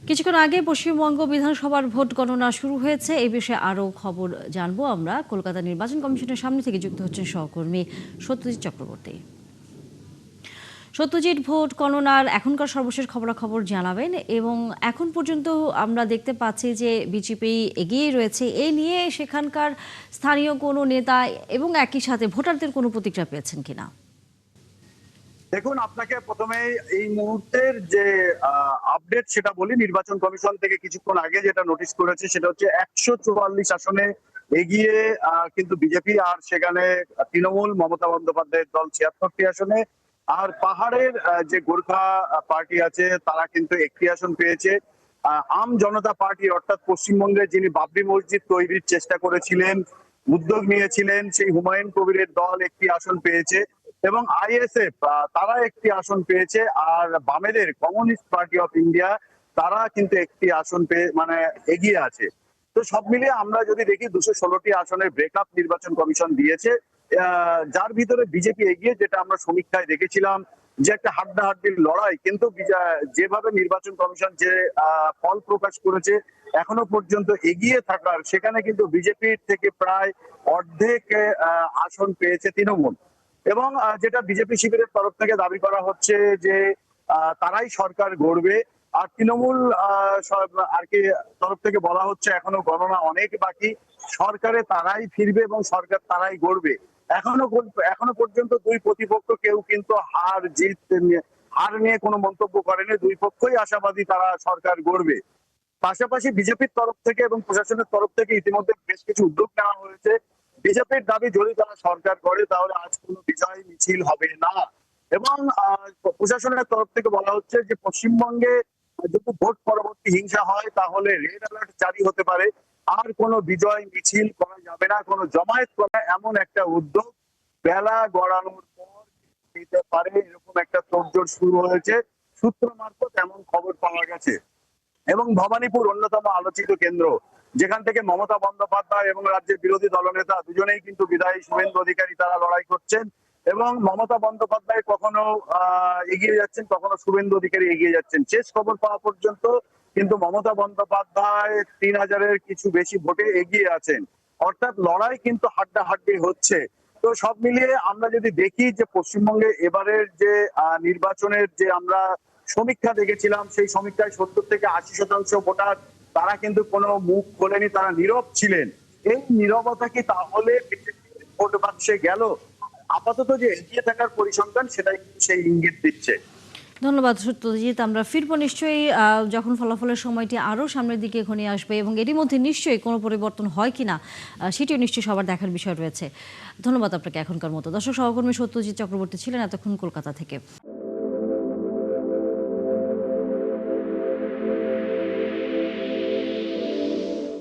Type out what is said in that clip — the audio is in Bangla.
কিছুক্ষণ আগে পশ্চিমবঙ্গ বিধানসভার ভোট গণনা শুরু হয়েছে। এই বিষয়ে আরও খবর জানবো আমরা। কলকাতা নির্বাচন কমিশনের সামনে থেকে যুক্ত হচ্ছেন সহকর্মী সত্যজিৎ চক্রবর্তী। সত্যজিৎ, ভোট গণনার এখনকার সর্বশেষ খবরাখবর জানাবেন এবং এখন পর্যন্ত আমরা দেখতে পাচ্ছি যে বিজেপি এগিয়ে রয়েছে। এই নিয়ে সেখানকার স্থানীয় কোনো নেতা এবং একই সাথে ভোটারদের কোনো প্রতিক্রিয়া পেয়েছেন কিনা? দেখুন, আপনাকে প্রথমে এই মুহূর্তের যে আপডেট সেটা বলি। নির্বাচন কমিশন থেকে কিছুক্ষণ আগে যেটা নোটিশ করেছে সেটা হচ্ছে 144 আসনে এগিয়ে কিন্তু বিজেপি, আর সেখানে তৃণমূল মমতা বন্দ্যোপাধ্যায়ের দল 76টি আসনে, আর পাহাড়ের যে গোর্খা পার্টি আছে তারা কিন্তু একটি আসন পেয়েছে। আম জনতা পার্টি অর্থাৎ পশ্চিমবঙ্গে যিনি বাবরি মসজিদ তৈরির চেষ্টা করেছিলেন, উদ্যোগ নিয়েছিলেন, সেই হুমায়ুন কবিরের দল একটি আসন পেয়েছে এবং আইএসএফ তারা একটি আসন পেয়েছে, আর বামেদের কমিউনিস্ট পার্টি অফ ইন্ডিয়া তারা কিন্তু একটি আসন পেয়ে এগিয়ে আছে। তো সব মিলিয়ে আমরা যদি দেখি 216টি আসনের ব্রেকআপ নির্বাচন কমিশন দিয়েছে, যার ভিতরে বিজেপি এগিয়ে, যেটা আমরা সমীক্ষায় দেখেছিলাম যে একটা হাড্ডাহাড্ডির লড়াই, কিন্তু যেভাবে নির্বাচন কমিশন যে ফল প্রকাশ করেছে এখনো পর্যন্ত এগিয়ে থাকার, সেখানে কিন্তু বিজেপির থেকে প্রায় অর্ধেক আসন পেয়েছে তৃণমূল। এবং যেটা বিজেপি শিবিরের তরফ থেকে দাবি করা হচ্ছে যে তারাই সরকার গড়বে, আর তৃণমূল আর কি তরফ থেকে বলা হচ্ছে এখনো গণনা অনেক বাকি, সরকারে তারাই ফিরবে এবং সরকার তারাই গড়বে। এখনো পর্যন্ত দুই প্রতিপক্ষ কেউ কিন্তু হার নিয়ে কোনো মন্তব্য করেনি, দুই পক্ষই আশাবাদী তারা সরকার গড়বে। পাশাপাশি বিজেপির তরফ থেকে এবং প্রশাসনের তরফ থেকে ইতিমধ্যে বেশ কিছু উদ্যোগ নেওয়া হয়েছে। বিজেপির দাবি, যদি তারা সরকার করে তাহলে আজ কোনো বিজয় মিছিল হবে না। এবং প্রশাসনের তরফ থেকে বলা হচ্ছে যে পশ্চিমবঙ্গে যদি ভোট পরবর্তী হিংসা হয় তাহলে রেড অ্যালার্ট জারি হতে পারে, আর কোনো বিজয় মিছিল করা যাবে না, কোনো জমায়েত করা, এমন একটা উদ্যোগ বেলা গড়ানোর পর নিতে পারে, এরকম একটা তোড়জোড় শুরু হয়েছে সূত্র মারফত, এমন খবর পাওয়া গেছে। এবং ভবানীপুর অন্যতম আলোচিত কেন্দ্র, যেখান থেকে মমতা বন্দ্যোপাধ্যায় এবং রাজ্যের বিরোধী দলনেতা দুজনেই কিন্তু বিদায়ী শুভেন্দু অধিকারী তারা লড়াই করছেন, এবং মমতা বন্দ্যোপাধ্যায় কখনো এগিয়ে যাচ্ছেন, কখনো শুভেন্দু অধিকারী এগিয়ে যাচ্ছেন। শেষ খবর পাওয়া পর্যন্ত কিন্তু মমতা বন্দ্যোপাধ্যায় 3000-এর কিছু বেশি ভোটে এগিয়ে আছেন, অর্থাৎ লড়াই কিন্তু হাড্ডাহাড্ডি হচ্ছে। তো সব মিলিয়ে আমরা যদি দেখি যে পশ্চিমবঙ্গে এবারের যে নির্বাচনের যে আমরা সমীক্ষা দেখেছিলাম, সেই সমীক্ষায় 70 থেকে 80% ভোটার তারা কিন্তু কোনো মুখ খোলেনি, তারা নীরব ছিলেন। এই নীরবতা কি তাহলে ভোট বাক্সে গেল? আপাতত যে এগিয়ে থাকার পরিসংখ্যান সেটাই কিন্তু সেই ইঙ্গিত দিচ্ছে। ধন্যবাদ সত্যজিৎ। আমরা ফিরবো নিশ্চয়ই যখন ফলাফলের সময়টি আরও সামনের দিকে ঘনিয়ে আসবে এবং এরই মধ্যে নিশ্চয়ই কোনো পরিবর্তন হয় কিনা সেটিও নিশ্চয়ই সবার দেখার বিষয় রয়েছে। ধন্যবাদ আপনাকে এখনকার মতো। দর্শক, সহকর্মী সত্যজিৎ চক্রবর্তী ছিলেন এতক্ষণ কলকাতা থেকে।